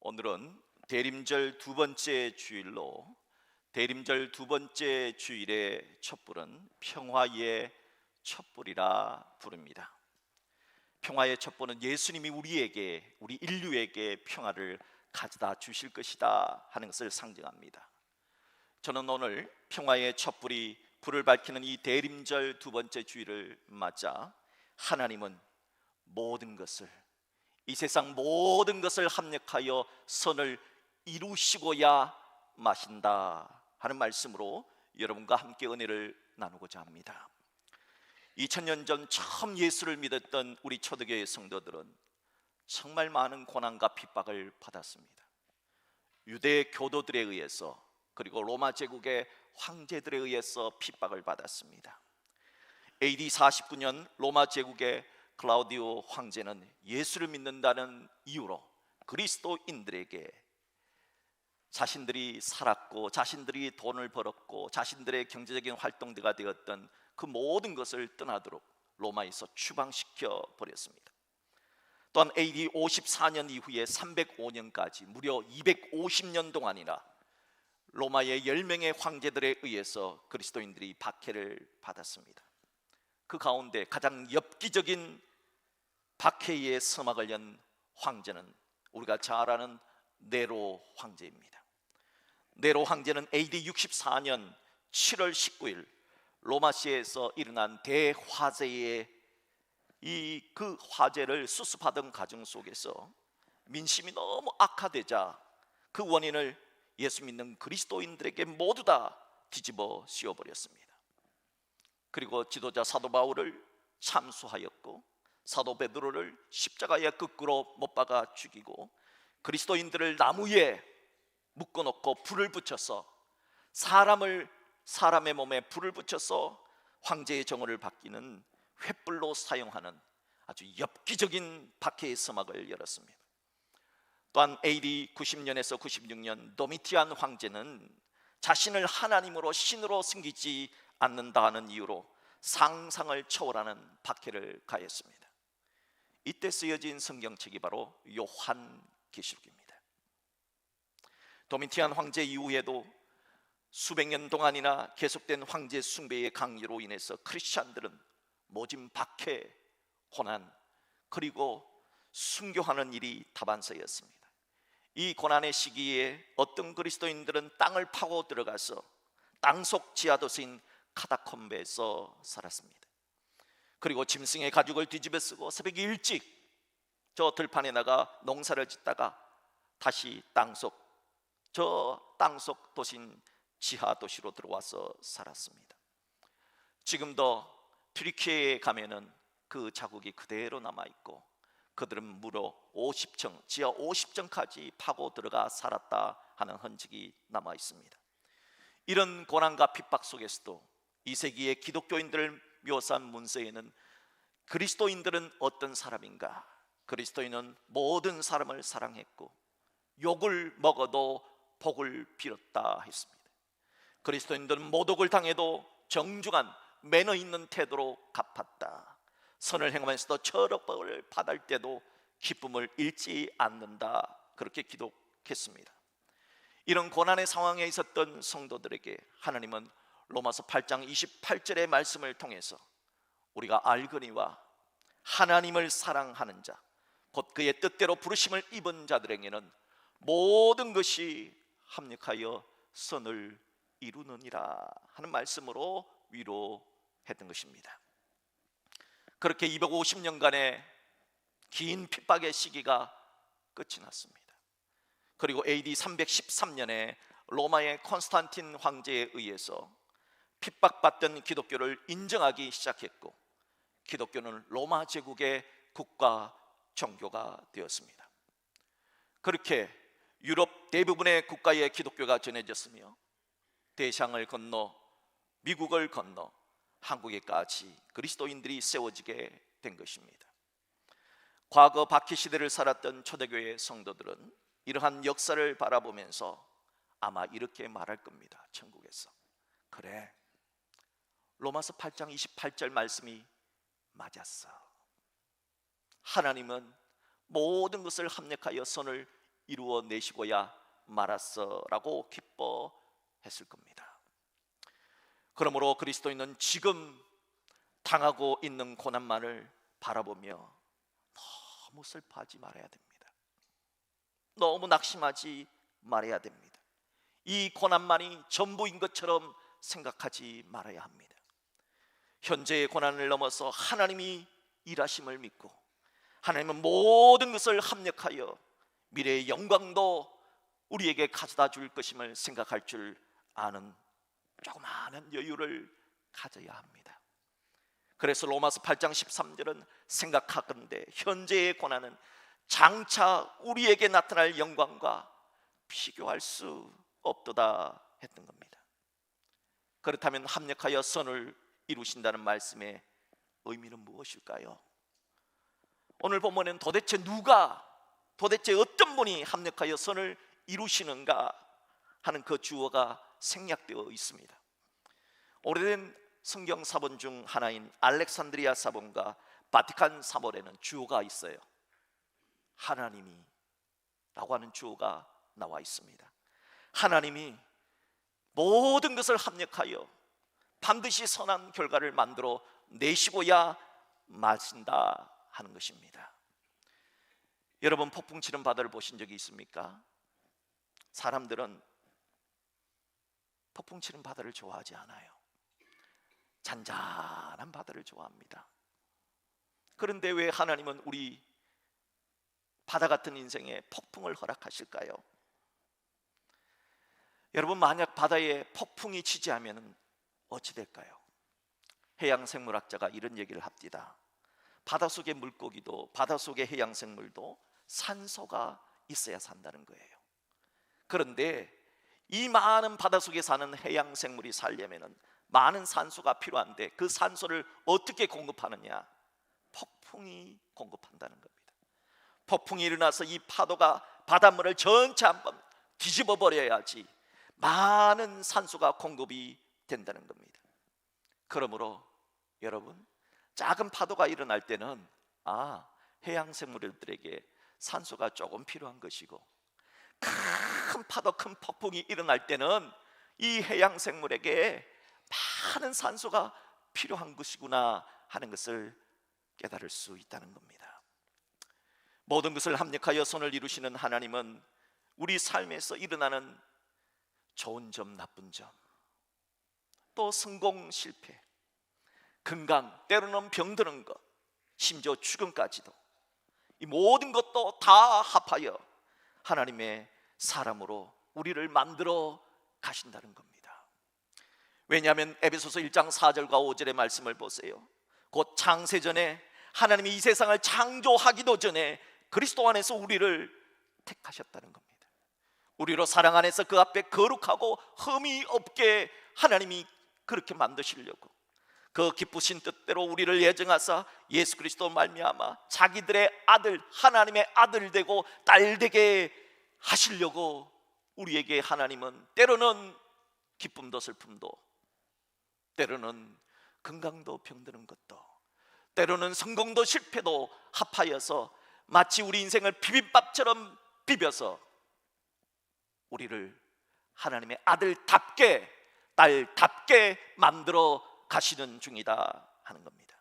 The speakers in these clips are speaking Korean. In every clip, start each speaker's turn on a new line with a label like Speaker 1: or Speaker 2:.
Speaker 1: 오늘은 대림절 두 번째 주일로 대림절 두 번째 주일의 촛불은 평화의 촛불이라 부릅니다. 평화의 촛불은 예수님이 우리 인류에게 평화를 가져다 주실 것이다 하는 것을 상징합니다. 저는 오늘 평화의 촛불이 불을 밝히는 이 대림절 두 번째 주일을 맞아 하나님은 모든 것을, 이 세상 모든 것을 합력하여 선을 이루시고야 마신다 하는 말씀으로 여러분과 함께 은혜를 나누고자 합니다. 2000년 전 처음 예수를 믿었던 우리 초대교회 성도들은 정말 많은 고난과 핍박을 받았습니다. 유대 교도들에 의해서, 그리고 로마 제국의 황제들에 의해서 핍박을 받았습니다. AD 49년 로마 제국의 클라우디오 황제는 예수를 믿는다는 이유로 그리스도인들에게 자신들이 살았고, 자신들이 돈을 벌었고, 자신들의 경제적인 활동대가 되었던 그 모든 것을 떠나도록 로마에서 추방시켜 버렸습니다. 또한 AD 54년 이후에 305년까지 무려 250년 동안이나 로마의 10명의 황제들에 의해서 그리스도인들이 박해를 받았습니다. 그 가운데 가장 엽기적인 박해의 서막을 연 황제는 우리가 잘 아는 네로 황제입니다. 네로 황제는 AD 64년 7월 19일 로마시에서 일어난 대화재의 그 화재를 수습하던 과정 속에서 민심이 너무 악화되자 그 원인을 예수 믿는 그리스도인들에게 모두 다 뒤집어 씌워버렸습니다. 그리고 지도자 사도 바울을 참수하였고, 사도 베드로를 십자가에 거꾸로 못 박아 죽이고, 그리스도인들을 나무에 묶어놓고 불을 붙여서 사람의 몸에 불을 붙여서 황제의 정원을 바뀌는 횃불로 사용하는 아주 엽기적인 박해의 서막을 열었습니다. 또한 AD 90년에서 96년 도미티안 황제는 자신을 하나님으로 신으로 섬기지 않는다는 이유로 상상을 초월하는 박해를 가했습니다. 이때 쓰여진 성경책이 바로 요한계시록입니다. 도미티안 황제 이후에도 수백 년 동안이나 계속된 황제 숭배의 강요로 인해서 크리스찬들은 모진 박해, 고난, 그리고 순교하는 일이 다반사였습니다. 이 고난의 시기에 어떤 그리스도인들은 땅을 파고 들어가서 땅속 지하도시인 카타콤베에서 살았습니다. 그리고 짐승의 가죽을 뒤집어 쓰고 새벽 일찍 저 들판에 나가 농사를 짓다가 다시 땅속 도시인 지하도시로 들어와서 살았습니다. 지금도 튀르키예에 가면은 그 자국이 그대로 남아있고, 그들은 무려 50층, 지하 50층까지 파고 들어가 살았다 하는 흔적이 남아있습니다. 이런 고난과 핍박 속에서도 2세기의 기독교인들을 묘사한 문서에는 그리스도인들은 어떤 사람인가, 그리스도인은 모든 사람을 사랑했고 욕을 먹어도 복을 빌었다 했습니다. 그리스도인들은 모독을 당해도 정중한 매너 있는 태도로 갚았다. 선을 행하면서도 저력벌을 받을 때도 기쁨을 잃지 않는다, 그렇게 기록했습니다. 이런 고난의 상황에 있었던 성도들에게 하나님은 로마서 8장 28절의 말씀을 통해서 우리가 알거니와 하나님을 사랑하는 자, 곧 그의 뜻대로 부르심을 입은 자들에게는 모든 것이 합력하여 선을 이루느니라 하는 말씀으로 위로했던 것입니다. 그렇게 250년간의 긴 핍박의 시기가 끝이 났습니다. 그리고 AD 313년에 로마의 콘스탄틴 황제에 의해서 핍박받던 기독교를 인정하기 시작했고, 기독교는 로마 제국의 국가 종교가 되었습니다. 그렇게 유럽 대부분의 국가에 기독교가 전해졌으며 대상을 건너 미국을 건너 한국에까지 그리스도인들이 세워지게 된 것입니다. 과거 박해 시대를 살았던 초대교회 성도들은 이러한 역사를 바라보면서 아마 이렇게 말할 겁니다. 천국에서, 그래, 로마서 8장 28절 말씀이 맞았어. 하나님은 모든 것을 합력하여 선을 이루어내시고야 말았어라고 기뻐했을 겁니다. 그러므로 그리스도인은 지금 당하고 있는 고난만을 바라보며 너무 슬퍼하지 말아야 됩니다. 너무 낙심하지 말아야 됩니다. 이 고난만이 전부인 것처럼 생각하지 말아야 합니다. 현재의 고난을 넘어서 하나님이 일하심을 믿고 하나님은 모든 것을 합력하여 미래의 영광도 우리에게 가져다 줄 것임을 생각할 줄 아는 조그마한 여유를 가져야 합니다. 그래서 로마서 8장 13절은 생각하건대 현재의 고난은 장차 우리에게 나타날 영광과 비교할 수 없도다 했던 겁니다. 그렇다면 합력하여 선을 이루신다는 말씀의 의미는 무엇일까요? 오늘 본문에는 도대체 어떤 분이 합력하여 선을 이루시는가 하는 그 주어가 생략되어 있습니다. 오래된 성경 사본 중 하나인 알렉산드리아 사본과 바티칸 사본에는 주어가 있어요. 하나님이 라고 하는 주어가 나와 있습니다. 하나님이 모든 것을 합력하여 반드시 선한 결과를 만들어 내시고야 마신다 하는 것입니다. 여러분, 폭풍 치는 바다를 보신 적이 있습니까? 사람들은 폭풍 치는 바다를 좋아하지 않아요. 잔잔한 바다를 좋아합니다. 그런데 왜 하나님은 우리 바다 같은 인생에 폭풍을 허락하실까요? 여러분, 만약 바다에 폭풍이 치지 않으면 어찌 될까요? 해양생물학자가 이런 얘기를 합니다. 바닷속의 물고기도 바닷속의 해양생물도 산소가 있어야 산다는 거예요. 그런데 이 많은 바닷속에 사는 해양생물이 살려면 많은 산소가 필요한데 그 산소를 어떻게 공급하느냐? 폭풍이 공급한다는 겁니다. 폭풍이 일어나서 이 파도가 바닷물을 전체 한번 뒤집어 버려야지 많은 산소가 공급이 된다는 겁니다. 그러므로 여러분, 작은 파도가 일어날 때는 해양생물들에게 산소가 조금 필요한 것이고, 큰 파도, 큰 폭풍이 일어날 때는 이 해양생물에게 많은 산소가 필요한 것이구나 하는 것을 깨달을 수 있다는 겁니다. 모든 것을 합력하여 선을 이루시는 하나님은 우리 삶에서 일어나는 좋은 점, 나쁜 점, 또 성공, 실패, 건강, 때로는 병드는 것, 심지어 죽음까지도 이 모든 것도 다 합하여 하나님의 사람으로 우리를 만들어 가신다는 겁니다. 왜냐하면 에베소서 1장 4절과 5절의 말씀을 보세요. 곧 창세전에 하나님이 이 세상을 창조하기도 전에 그리스도 안에서 우리를 택하셨다는 겁니다. 우리로 사랑 안에서 그 앞에 거룩하고 흠이 없게 하나님이 그렇게 만드시려고 그 기쁘신 뜻대로 우리를 예정하사 예수 그리스도 말미암아 자기들의 아들, 하나님의 아들 되고 딸 되게 하시려고 우리에게 하나님은 때로는 기쁨도 슬픔도, 때로는 건강도 병드는 것도, 때로는 성공도 실패도 합하여서 마치 우리 인생을 비빔밥처럼 비벼서 우리를 하나님의 아들답게 딸답게 만들어 가시는 중이다 하는 겁니다.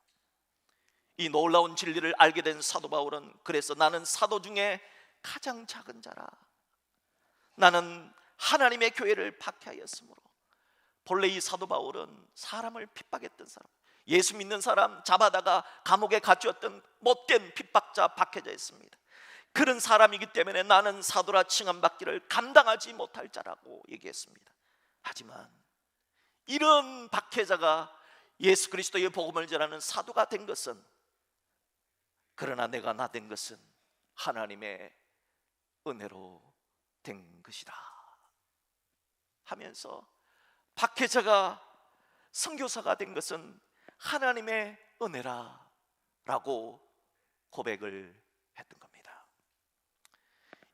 Speaker 1: 이 놀라운 진리를 알게 된 사도 바울은 그래서 나는 사도 중에 가장 작은 자라, 나는 하나님의 교회를 박해하였으므로. 본래 이 사도 바울은 사람을 핍박했던 사람, 예수 믿는 사람 잡아다가 감옥에 갇혔던 못된 핍박자, 박해자였습니다. 그런 사람이기 때문에 나는 사도라 칭함받기를 감당하지 못할 자라고 얘기했습니다. 하지만 이런 박해자가 예수 그리스도의 복음을 전하는 사도가 된 것은, 그러나 내가 나 된 것은 하나님의 은혜로 된 것이다 하면서 박해자가 선교사가 된 것은 하나님의 은혜라라고 고백을 했던 겁니다.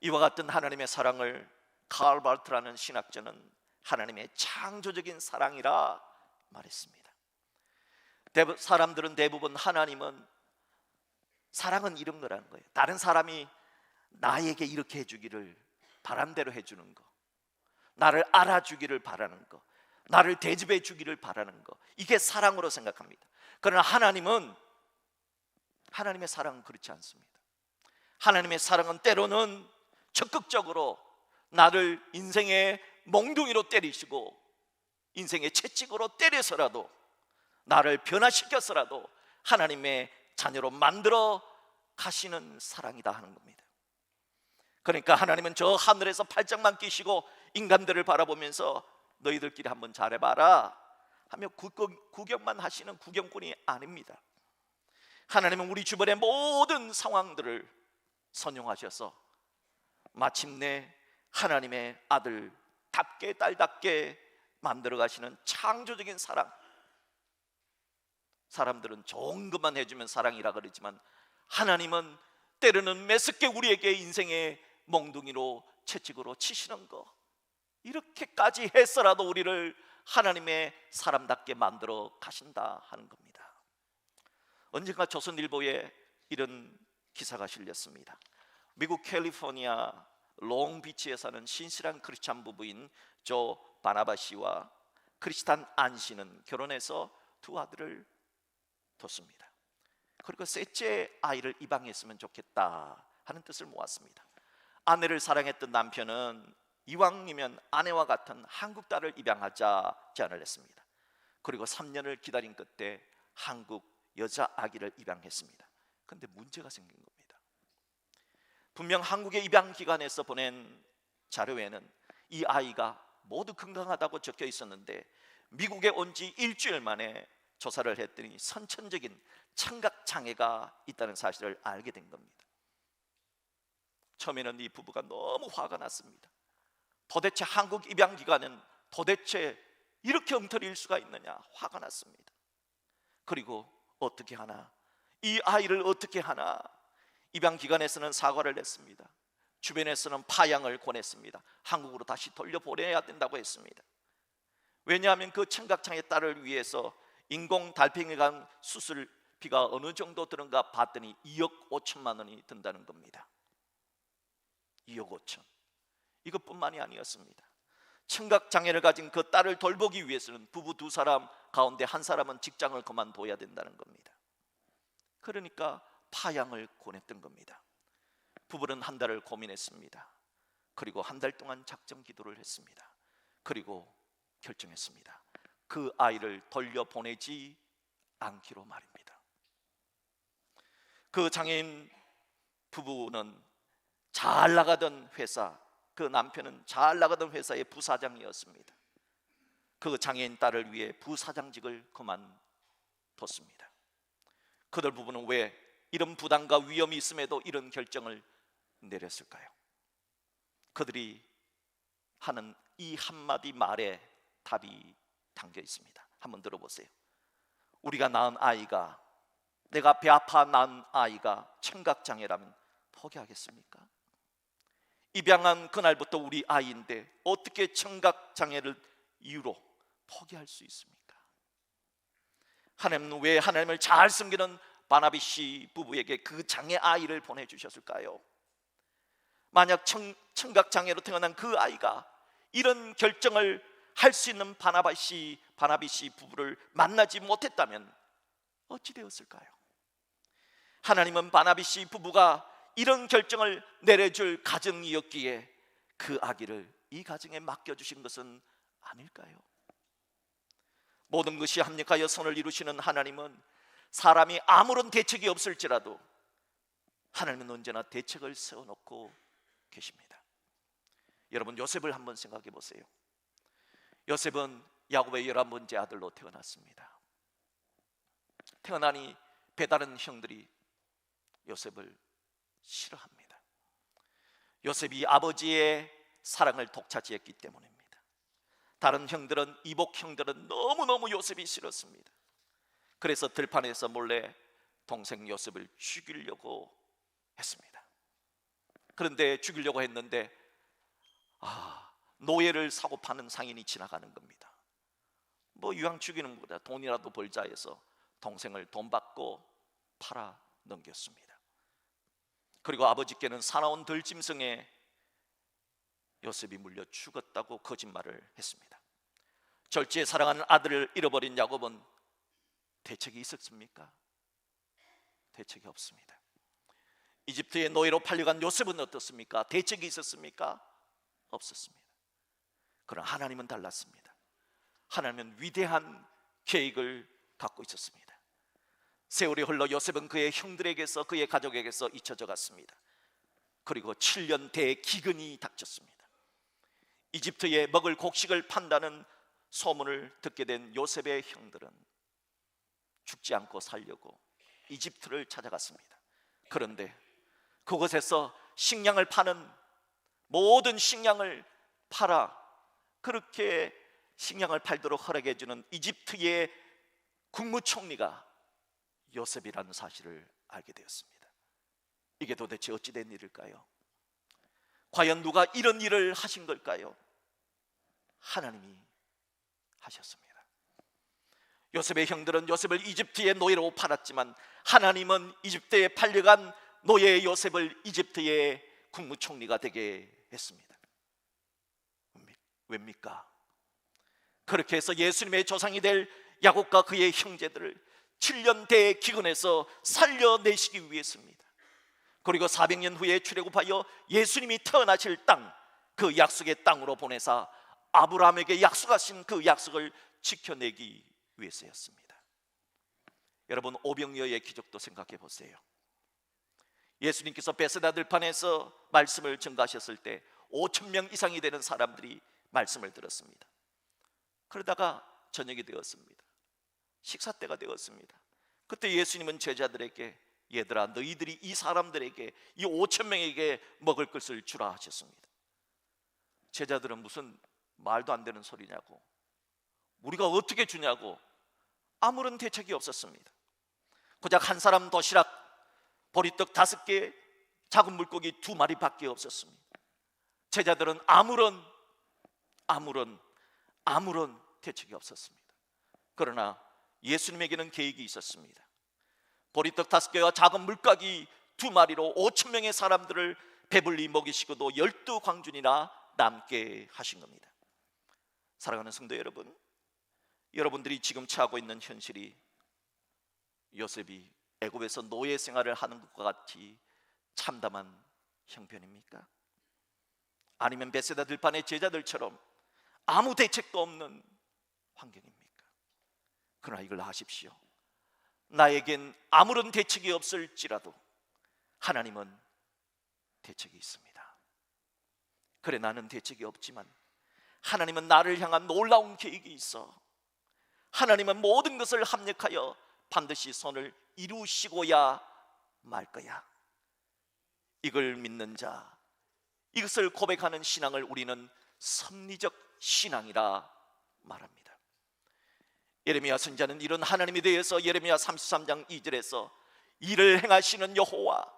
Speaker 1: 이와 같은 하나님의 사랑을 칼 바르트라는 신학자는 하나님의 창조적인 사랑이라 말했습니다. 사람들은 대부분 하나님은, 사랑은 이런 거라는 거예요. 다른 사람이 나에게 이렇게 해주기를 바란 대로 해주는 거, 나를 알아주기를 바라는 거, 나를 대접해 주기를 바라는 거, 이게 사랑으로 생각합니다. 그러나 하나님의 사랑은 그렇지 않습니다. 하나님의 사랑은 때로는 적극적으로 나를 인생의 몽둥이로 때리시고 인생의 채찍으로 때려서라도 나를 변화시켜서라도 하나님의 자녀로 만들어 가시는 사랑이다 하는 겁니다. 그러니까 하나님은 저 하늘에서 팔짱만 끼시고 인간들을 바라보면서 너희들끼리 한번 잘해봐라 하며 구경만 하시는 구경꾼이 아닙니다. 하나님은 우리 주변의 모든 상황들을 선용하셔서 마침내 하나님의 아들답게 딸답게 만들어 가시는 창조적인 사랑. 사람들은 좋은 것만 해주면 사랑이라 그러지만 하나님은 때로는 매섭게 우리에게 인생의 몽둥이로 채찍으로 치시는 거, 이렇게까지 해서라도 우리를 하나님의 사람답게 만들어 가신다 하는 겁니다. 언젠가 조선일보에 이런 기사가 실렸습니다. 미국 캘리포니아 롱비치에 사는 신실한 크리스찬 부부인 조 바나바 씨와 크리스탄 안 씨는 결혼해서 두 아들을 뒀습니다. 그리고 셋째 아이를 입양했으면 좋겠다 하는 뜻을 모았습니다. 아내를 사랑했던 남편은 이왕이면 아내와 같은 한국 딸을 입양하자 제안을 했습니다. 그리고 3년을 기다린 끝에 한국 여자 아기를 입양했습니다. 그런데 문제가 생긴 겁니다. 분명 한국의 입양기관에서 보낸 자료에는 이 아이가 모두 건강하다고 적혀 있었는데 미국에 온 지 일주일 만에 조사를 했더니 선천적인 청각장애가 있다는 사실을 알게 된 겁니다. 처음에는 이 부부가 너무 화가 났습니다. 도대체 한국 입양기관은 도대체 이렇게 엉터리일 수가 있느냐, 화가 났습니다. 그리고 어떻게 하나, 이 아이를 어떻게 하나, 입양기관에서는 사과를 했습니다. 주변에서는 파양을 권했습니다. 한국으로 다시 돌려보내야 된다고 했습니다. 왜냐하면 그 청각장애 딸을 위해서 인공 달팽이관 수술비가 어느 정도 드는가 봤더니 2억 5천만 원이 든다는 겁니다. 2억 5천. 이것뿐만이 아니었습니다. 청각장애를 가진 그 딸을 돌보기 위해서는 부부 두 사람 가운데 한 사람은 직장을 그만둬야 된다는 겁니다. 그러니까 파양을 권했던 겁니다. 부부는 한 달을 고민했습니다. 그리고 한 달 동안 작정 기도를 했습니다. 그리고 결정했습니다. 그 아이를 돌려보내지 않기로 말입니다. 그 장애인 부부는 잘 나가던 회사, 그 남편은 잘 나가던 회사의 부사장이었습니다. 그 장애인 딸을 위해 부사장직을 그만뒀습니다. 그들 부부는 왜 이런 부담과 위험이 있음에도 이런 결정을 내렸을까요? 그들이 하는 이 한마디 말에 답이 담겨 있습니다. 한번 들어보세요. 우리가 낳은 아이가, 내가 배 아파 낳은 아이가 청각장애라면 포기하겠습니까? 입양한 그날부터 우리 아이인데 어떻게 청각장애를 이유로 포기할 수 있습니까? 하나님은 왜 하나님을 잘 섬기는 바나비 씨 부부에게 그 장애 아이를 보내주셨을까요? 만약 청각장애로 태어난 그 아이가 이런 결정을 할 수 있는 바나비 씨 부부를 만나지 못했다면 어찌 되었을까요? 하나님은 바나비 씨 부부가 이런 결정을 내려줄 가정이었기에 그 아기를 이 가정에 맡겨주신 것은 아닐까요? 모든 것이 합력하여 선을 이루시는 하나님은 사람이 아무런 대책이 없을지라도 하나님은 언제나 대책을 세워놓고 계십니다. 여러분, 요셉을 한번 생각해 보세요. 요셉은 야곱의 11번째 아들로 태어났습니다. 태어나니 배다른 형들이 요셉을 싫어합니다. 요셉이 아버지의 사랑을 독차지했기 때문입니다. 다른 형들은, 이복 형들은 너무너무 요셉이 싫었습니다. 그래서 들판에서 몰래 동생 요셉을 죽이려고 했습니다. 그런데 죽이려고 했는데 노예를 사고 파는 상인이 지나가는 겁니다. 뭐 이왕 죽이는 것보다 돈이라도 벌자 해서 동생을 돈 받고 팔아 넘겼습니다. 그리고 아버지께는 사나운 들짐승에 요셉이 물려 죽었다고 거짓말을 했습니다. 절제에 사랑하는 아들을 잃어버린 야곱은 대책이 있었습니까? 대책이 없습니다. 이집트의 노예로 팔려간 요셉은 어떻습니까? 대책이 있었습니까? 없었습니다. 그러나 하나님은 달랐습니다. 하나님은 위대한 계획을 갖고 있었습니다. 세월이 흘러 요셉은 그의 형들에게서, 그의 가족에게서 잊혀져 갔습니다. 그리고 7년 대기근이 닥쳤습니다. 이집트에 먹을 곡식을 판다는 소문을 듣게 된 요셉의 형들은 죽지 않고 살려고 이집트를 찾아갔습니다. 그런데 그곳에서 식량을 파는, 모든 식량을 팔아 그렇게 식량을 팔도록 허락해 주는 이집트의 국무총리가 요셉이라는 사실을 알게 되었습니다. 이게 도대체 어찌된 일일까요? 과연 누가 이런 일을 하신 걸까요? 하나님이 하셨습니다. 요셉의 형들은 요셉을 이집트의 노예로 팔았지만 하나님은 이집트에 팔려간 노예 요셉을 이집트의 국무총리가 되게 했습니다. 왜입니까? 그렇게 해서 예수님의 조상이 될 야곱과 그의 형제들을 7년 대기근에서 살려내시기 위해서입니다. 그리고 400년 후에 출애굽하여 예수님이 태어나실 땅, 그 약속의 땅으로 보내사 아브라함에게 약속하신 그 약속을 지켜내기 위해서였습니다. 여러분, 오병이어의 기적도 생각해 보세요. 예수님께서 베세다 들판에서 말씀을 전가하셨을 때 5,000명 이상이 되는 사람들이 말씀을 들었습니다. 그러다가 저녁이 되었습니다. 식사 때가 되었습니다. 그때 예수님은 제자들에게, 얘들아, 너희들이 이 사람들에게, 이 5,000명에게 먹을 것을 주라 하셨습니다. 제자들은 무슨 말도 안 되는 소리냐고, 우리가 어떻게 주냐고, 아무런 대책이 없었습니다. 고작 한 사람 도시락, 보리떡 5개, 작은 물고기 2마리밖에 없었습니다. 제자들은 아무런 대책이 없었습니다. 그러나 예수님에게는 계획이 있었습니다. 보리떡 5개와 작은 물고기 2마리로 5,000명의 사람들을 배불리 먹이시고도 12광준이나 남게 하신 겁니다. 사랑하는 성도 여러분, 여러분들이 지금 처하고 있는 현실이 요셉이 애굽에서 노예 생활을 하는 것과 같이 참담한 형편입니까? 아니면 베세다 들판의 제자들처럼 아무 대책도 없는 환경입니까? 그러나 이걸 아십시오. 나에겐 아무런 대책이 없을지라도 하나님은 대책이 있습니다. 그래, 나는 대책이 없지만 하나님은 나를 향한 놀라운 계획이 있어. 하나님은 모든 것을 합력하여 반드시 손을 이루시고야 말 거야. 이걸 믿는 자, 이것을 고백하는 신앙을 우리는 섭리적 신앙이라 말합니다. 예레미야 선지자는 이런 하나님에 대해서 예레미야 33장 2절에서 일을 행하시는 여호와,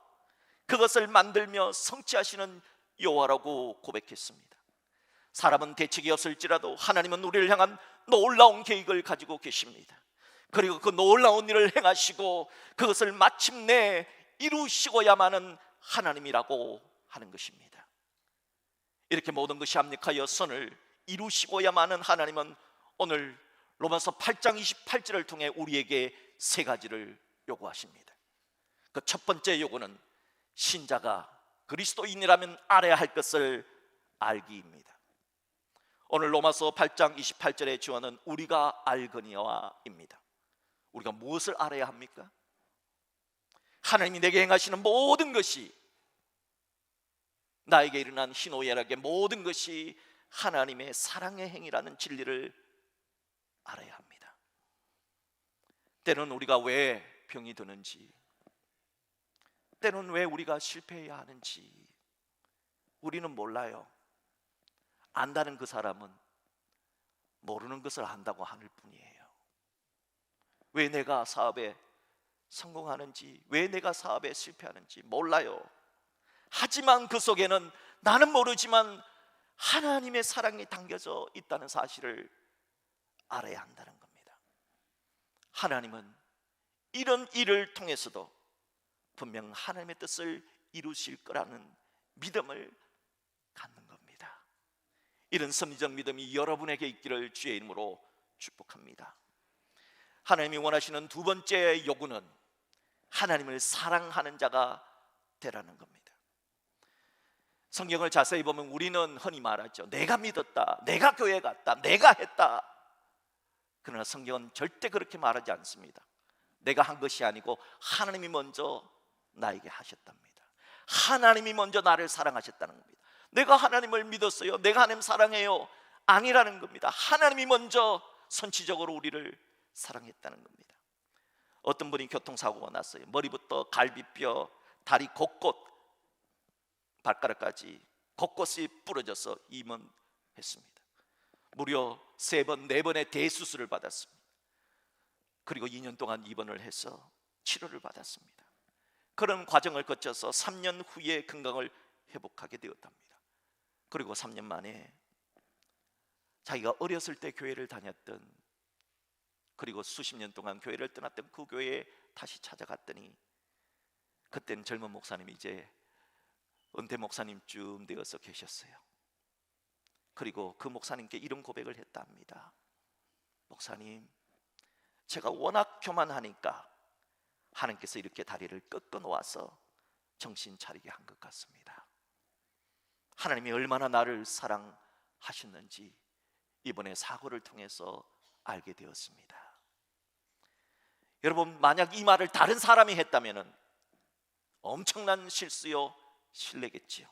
Speaker 1: 그것을 만들며 성취하시는 여호와라고 고백했습니다. 사람은 대책이 없을지라도 하나님은 우리를 향한 놀라운 계획을 가지고 계십니다. 그리고 그 놀라운 일을 행하시고 그것을 마침내 이루시고야만은 하나님이라고 하는 것입니다. 이렇게 모든 것이 합력하여 선을 이루시고야만은 하나님은 오늘 로마서 8장 28절을 통해 우리에게 3가지를 요구하십니다. 그 첫 번째 요구는 신자가 그리스도인이라면 알아야 할 것을 알기입니다. 오늘 로마서 8장 28절의 주어는 우리가 알거니와입니다. 우리가 무엇을 알아야 합니까? 하나님이 내게 행하시는 모든 것이, 나에게 일어난 희노애락의 모든 것이 하나님의 사랑의 행위라는 진리를 알아야 합니다. 때는 우리가 왜 병이 드는지, 때는 왜 우리가 실패해야 하는지 우리는 몰라요. 안다는 그 사람은 모르는 것을 안다고 하는 뿐이에요. 왜 내가 사업에 성공하는지, 왜 내가 사업에 실패하는지 몰라요. 하지만 그 속에는 나는 모르지만 하나님의 사랑이 담겨져 있다는 사실을 알아야 한다는 겁니다. 하나님은 이런 일을 통해서도 분명 하나님의 뜻을 이루실 거라는 믿음을 갖는 겁니다. 이런 섭리적 믿음이 여러분에게 있기를 주의 이름으로 축복합니다. 하나님이 원하시는 두 번째 요구는 하나님을 사랑하는 자가 되라는 겁니다. 성경을 자세히 보면 우리는 흔히 말하죠. 내가 믿었다, 내가 교회 갔다, 내가 했다. 그러나 성경은 절대 그렇게 말하지 않습니다. 내가 한 것이 아니고 하나님이 먼저 나에게 하셨답니다. 하나님이 먼저 나를 사랑하셨다는 겁니다. 내가 하나님을 믿었어요, 내가 하나님 사랑해요, 아니라는 겁니다. 하나님이 먼저 선취적으로 우리를 사랑했다는 겁니다. 어떤 분이 교통사고가 났어요. 머리부터 갈비뼈, 다리 곳곳, 발가락까지 곳곳이 부러져서 입원했습니다. 무려 3번, 4번의 대수술을 받았습니다. 그리고 2년 동안 입원을 해서 치료를 받았습니다. 그런 과정을 거쳐서 3년 후에 건강을 회복하게 되었답니다. 그리고 3년 만에 자기가 어렸을 때 교회를 다녔던, 그리고 수십 년 동안 교회를 떠났던 그 교회에 다시 찾아갔더니 그때는 젊은 목사님이 이제 은퇴 목사님쯤 되어서 계셨어요. 그리고 그 목사님께 이런 고백을 했다 합니다. 목사님, 제가 워낙 교만하니까 하나님께서 이렇게 다리를 꺾어 놓아서 정신 차리게 한 것 같습니다. 하나님이 얼마나 나를 사랑하셨는지 이번에 사고를 통해서 알게 되었습니다. 여러분, 만약 이 말을 다른 사람이 했다면 엄청난 실수요 실례겠지요.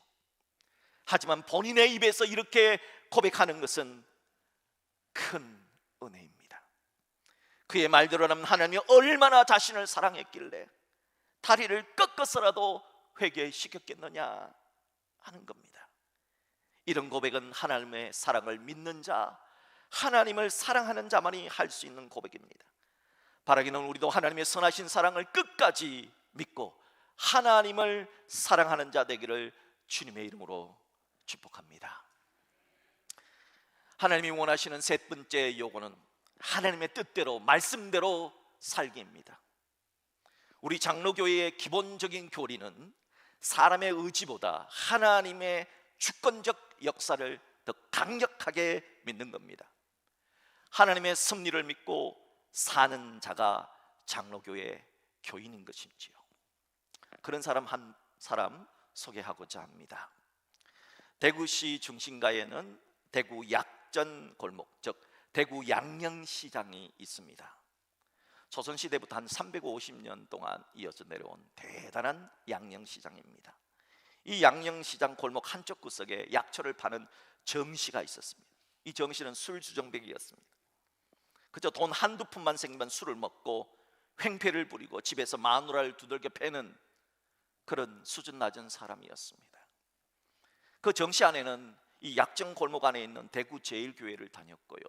Speaker 1: 하지만 본인의 입에서 이렇게 고백하는 것은 큰 은혜입니다. 그의 말대로라면 하나님이 얼마나 자신을 사랑했길래 다리를 꺾어서라도 회개시켰겠느냐 하는 겁니다. 이런 고백은 하나님의 사랑을 믿는 자, 하나님을 사랑하는 자만이 할 수 있는 고백입니다. 바라기는 우리도 하나님의 선하신 사랑을 끝까지 믿고 하나님을 사랑하는 자 되기를 주님의 이름으로 축복합니다. 하나님이 원하시는 셋 번째 요구는 하나님의 뜻대로, 말씀대로 살기입니다. 우리 장로교회의 기본적인 교리는 사람의 의지보다 하나님의 주권적 역사를 더 강력하게 믿는 겁니다. 하나님의 섭리를 믿고 사는 자가 장로교회 교인인 것이지요. 그런 사람 한 사람 소개하고자 합니다. 대구시 중심가에는 대구 약전 골목, 즉 대구 양령시장이 있습니다. 조선시대부터 한 350년 동안 이어져 내려온 대단한 양령시장입니다. 이 양령시장 골목 한쪽 구석에 약초를 파는 정시가 있었습니다. 이 정시는 술주정뱅이였습니다. 그저 돈 한두 푼만 생기면 술을 먹고 횡패를 부리고 집에서 마누라를 두들겨 패는 그런 수준 낮은 사람이었습니다. 그 정시 안에는 이 약정 골목 안에 있는 대구 제일교회를 다녔고요.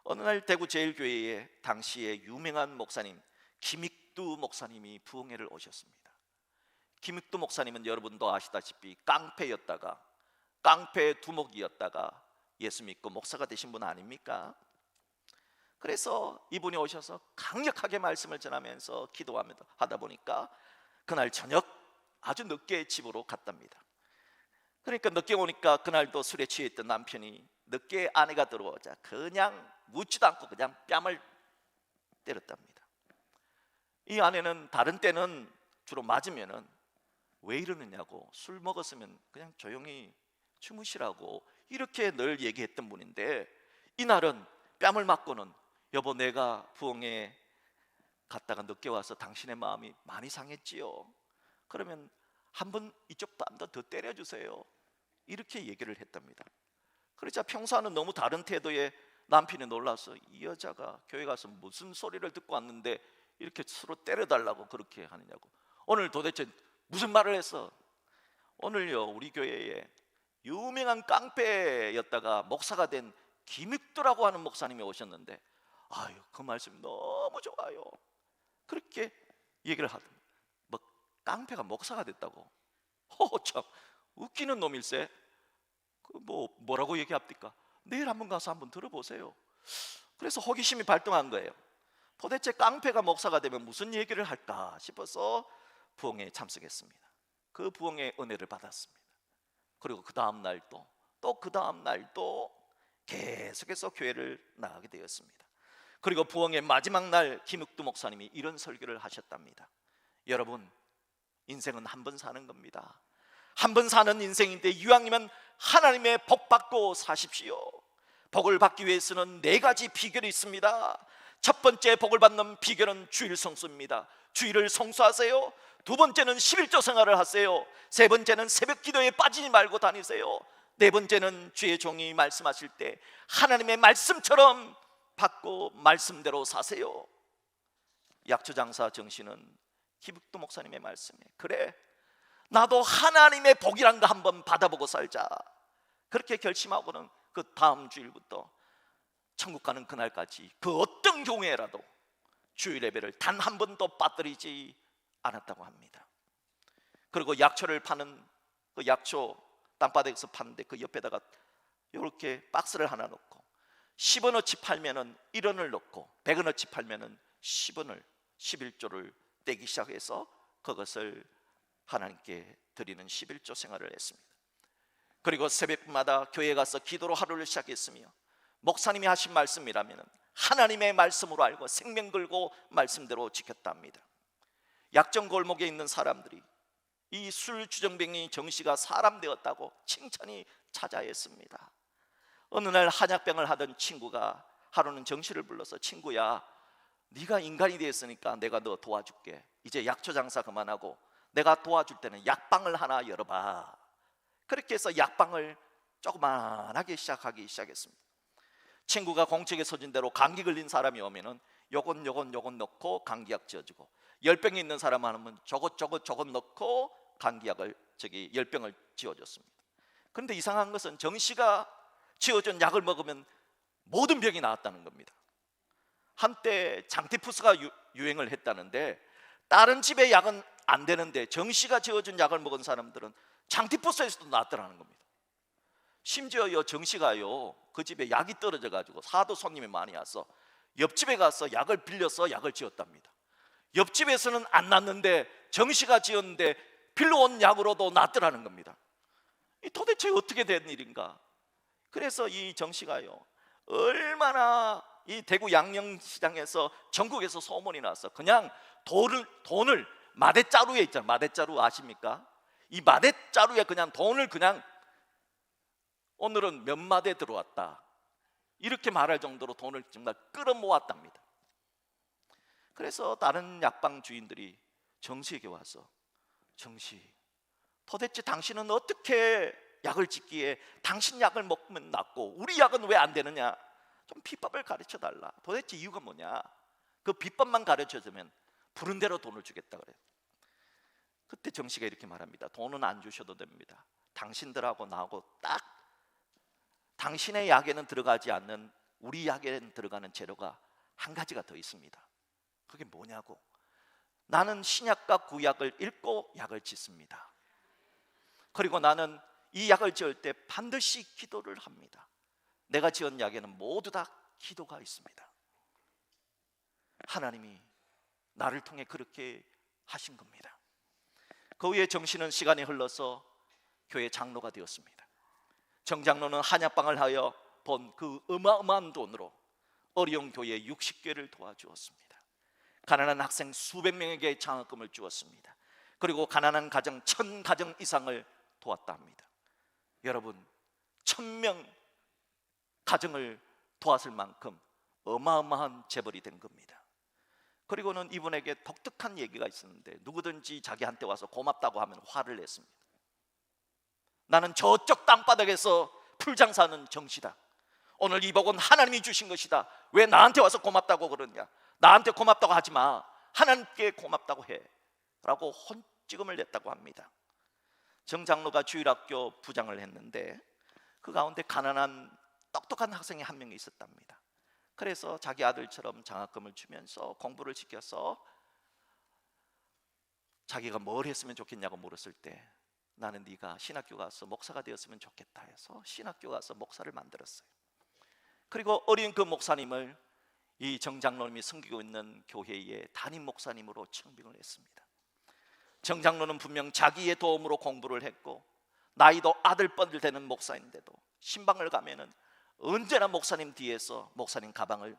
Speaker 1: 어느 날 대구 제일교회에 당시에 유명한 목사님 김익두 목사님이 부흥회를 오셨습니다. 김익두 목사님은 여러분도 아시다시피 깡패였다가 깡패 두목이었다가 예수 믿고 목사가 되신 분 아닙니까? 그래서 이분이 오셔서 강력하게 말씀을 전하면서 기도하다 보니까 그날 저녁 아주 늦게 집으로 갔답니다. 그러니까 늦게 오니까 그날도 술에 취해 있던 남편이 늦게 아내가 들어오자 그냥 묻지도 않고 그냥 뺨을 때렸답니다. 이 아내는 다른 때는 주로 맞으면은 왜 이러느냐고, 술 먹었으면 그냥 조용히 주무시라고 이렇게 늘 얘기했던 분인데, 이날은 뺨을 맞고는 여보, 내가 부흥회 갔다가 늦게 와서 당신의 마음이 많이 상했지요. 그러면 한번 이쪽 뺨도 더 때려주세요. 이렇게 얘기를 했답니다. 그러자 평소와는 너무 다른 태도에 남편이 놀라서 이 여자가 교회 가서 무슨 소리를 듣고 왔는데 이렇게 서로 때려달라고 그렇게 하느냐고. 오늘 도대체 무슨 말을 했어? 오늘요 우리 교회에 유명한 깡패였다가 목사가 된 김익두라고 하는 목사님이 오셨는데 아유 그 말씀이 너무 좋아요. 그렇게 얘기를 하더니 뭐 깡패가 목사가 됐다고? 참 웃기는 놈일세. 뭐라고 얘기합니까? 내일 한번 가서 한번 들어보세요. 그래서 호기심이 발동한 거예요. 도대체 깡패가 목사가 되면 무슨 얘기를 할까 싶어서 부흥회에 참석했습니다. 그 부흥의 은혜를 받았습니다. 그리고 그 다음 날도 또 그 다음 날도 계속해서 교회를 나가게 되었습니다. 그리고 부흥의 마지막 날 김흑두 목사님이 이런 설교를 하셨답니다. 여러분, 인생은 한 번 사는 겁니다. 한 번 사는 인생인데 이왕이면 하나님의 복 받고 사십시오. 복을 받기 위해서는 4가지 비결이 있습니다. 첫 번째 복을 받는 비결은 주일 성수입니다. 주일을 성수하세요. 두 번째는 11조 생활을 하세요. 세 번째는 새벽 기도에 빠지지 말고 다니세요. 네 번째는 주의 종이 말씀하실 때 하나님의 말씀처럼 받고 말씀대로 사세요. 약초장사 정신은 김흑두 목사님의 말씀에, 그래, 나도 하나님의 복이란 거 한번 받아보고 살자, 그렇게 결심하고는 그 다음 주일부터 천국 가는 그날까지 그 어떤 경우에라도 주일 예배를 단 한 번도 빠뜨리지 않았다고 합니다. 그리고 약초를 파는 그 약초 땅바닥에서 파는데 그 옆에다가 이렇게 박스를 하나 넣고 10원어치 팔면은 1원을 넣고 100원어치 팔면은 10원을 11조를 떼기 시작해서 그것을 하나님께 드리는 11조 생활을 했습니다. 그리고 새벽마다 교회에 가서 기도로 하루를 시작했으며 목사님이 하신 말씀이라면 하나님의 말씀으로 알고 생명 걸고 말씀대로 지켰답니다. 약정 골목에 있는 사람들이 이 술 주정뱅이 정씨가 사람 되었다고 칭찬이 자자했습니다. 어느 날 한약병을 하던 친구가 하루는 정씨를 불러서, 친구야, 네가 인간이 되었으니까 내가 너 도와줄게. 이제 약초 장사 그만하고 내가 도와줄 때는 약방을 하나 열어봐. 그렇게 해서 약방을 조그만하게 시작하기 시작했습니다. 친구가 공책에 써진 대로 감기 걸린 사람이 오면은 요건 넣고 감기약 지어주고, 열병이 있는 사람 하면 저것 넣고 감기약을 열병을 지어줬습니다. 그런데 이상한 것은 정씨가 지어준 약을 먹으면 모든 병이 나았다는 겁니다. 한때 장티푸스가 유행을 했다는데 다른 집의 약은 안 되는데 정씨가 지어준 약을 먹은 사람들은 장티푸스에서도 나았더라는 겁니다. 심지어 정씨가요, 그 집에 약이 떨어져 가지고 사도 손님이 많이 와서 옆집에 가서 약을 빌려서 약을 지었답니다. 옆집에서는 안 났는데 정씨가 지었는데 빌려온 약으로도 낫더라는 겁니다. 이 도대체 어떻게 된 일인가? 그래서 이 정씨가요, 얼마나 이 대구 양령시장에서 전국에서 소문이 나서 그냥 돈을 마대자루에 있잖아요. 마대자루 아십니까? 이 마대자루에 그냥 돈을 그냥 오늘은 몇 마대 들어왔다, 이렇게 말할 정도로 돈을 정말 끌어모았답니다. 그래서 다른 약방 주인들이 정씨에게 와서, 정씨, 도대체 당신은 어떻게 약을 짓기에 당신 약을 먹으면 낫고 우리 약은 왜 안 되느냐, 좀 비법을 가르쳐 달라. 도대체 이유가 뭐냐? 그 비법만 가르쳐 주면 부른 대로 돈을 주겠다 그래요. 그때 정씨가 이렇게 말합니다. 돈은 안 주셔도 됩니다. 당신들하고 나하고 딱 당신의 약에는 들어가지 않는 우리 약에는 들어가는 재료가 한 가지가 더 있습니다. 그게 뭐냐고. 나는 신약과 구약을 읽고 약을 짓습니다. 그리고 나는 이 약을 지을 때 반드시 기도를 합니다. 내가 지은 약에는 모두 다 기도가 있습니다. 하나님이 나를 통해 그렇게 하신 겁니다. 그 후에 정씨는 시간이 흘러서 교회 장로가 되었습니다. 정 장로는 한약방을 하여 본 그 어마어마한 돈으로 어려운 교회 60개를 도와주었습니다. 가난한 학생 수백 명에게 장학금을 주었습니다. 그리고 가난한 가정 1000가정 이상을 도왔다 합니다. 여러분, 1000명 가정을 도왔을 만큼 어마어마한 재벌이 된 겁니다. 그리고는 이분에게 독특한 얘기가 있었는데, 누구든지 자기한테 와서 고맙다고 하면 화를 냈습니다. 나는 저쪽 땅바닥에서 풀장사하는 정씨다. 오늘 이 복은 하나님이 주신 것이다. 왜 나한테 와서 고맙다고 그러냐? 나한테 고맙다고 하지 마. 하나님께 고맙다고 해. 라고 혼찌금을 냈다고 합니다. 정 장로가 주일학교 부장을 했는데 그 가운데 가난한 똑똑한 학생이 한 명이 있었답니다. 그래서 자기 아들처럼 장학금을 주면서 공부를 시켜서 자기가 뭘 했으면 좋겠냐고 물었을 때, 나는 네가 신학교 가서 목사가 되었으면 좋겠다 해서 신학교 가서 목사를 만들었어요. 그리고 어린 그 목사님을 이 정 장로님이 섬기고 있는 교회의 담임 목사님으로 청빙을 했습니다. 정 장로는 분명 자기의 도움으로 공부를 했고 나이도 아들뻘 되는 목사인데도 신방을 가면은 언제나 목사님 뒤에서 목사님 가방을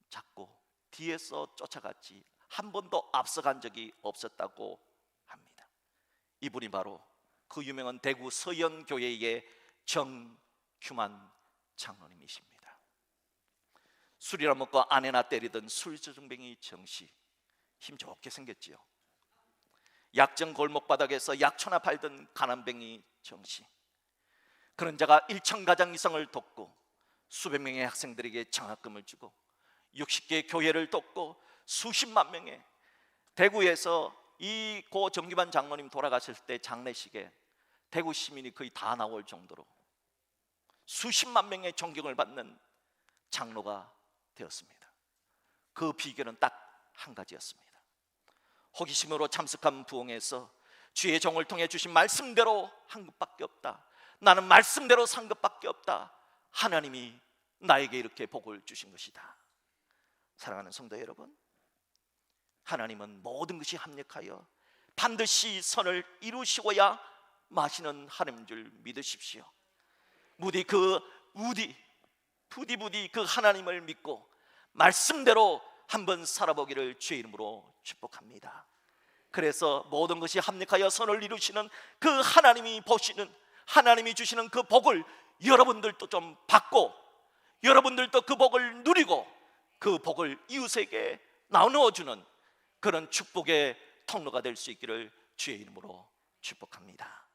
Speaker 1: 잡고 뒤에서 쫓아갔지 한 번도 앞서간 적이 없었다고 합니다. 이분이 바로 그 유명한 대구 서연교회의 정규만 장로님이십니다. 술이나 먹고 아내나 때리던 술주정뱅이 정씨, 힘 좋게 생겼지요. 약정 골목바닥에서 약초나 팔던 가난뱅이 정씨, 그런 자가 1,000가정 이상을 돕고 수백 명의 학생들에게 장학금을 주고 60개 교회를 돕고 수십만 명의 대구에서 이 고 정규만 장로님 돌아가실 때 장례식에 대구 시민이 거의 다 나올 정도로 수십만 명의 존경을 받는 장로가 되었습니다. 그 비결은 딱 한 가지였습니다. 호기심으로 참석한 부흥에서 주의 종을 통해 주신 말씀대로 한 것밖에 없다. 나는 말씀대로 산 것밖에 없다. 하나님이 나에게 이렇게 복을 주신 것이다. 사랑하는 성도 여러분, 하나님은 모든 것이 합력하여 반드시 선을 이루시고야 마시는 하나님인 줄 믿으십시오. 부디 그 하나님을 믿고 말씀대로 한번 살아보기를 주의 이름으로 축복합니다. 그래서 모든 것이 합력하여 선을 이루시는 그 하나님이 보시는, 하나님이 주시는 그 복을 여러분들도 좀 받고 여러분들도 그 복을 누리고 그 복을 이웃에게 나누어주는 그런 축복의 통로가 될 수 있기를 주의 이름으로 축복합니다.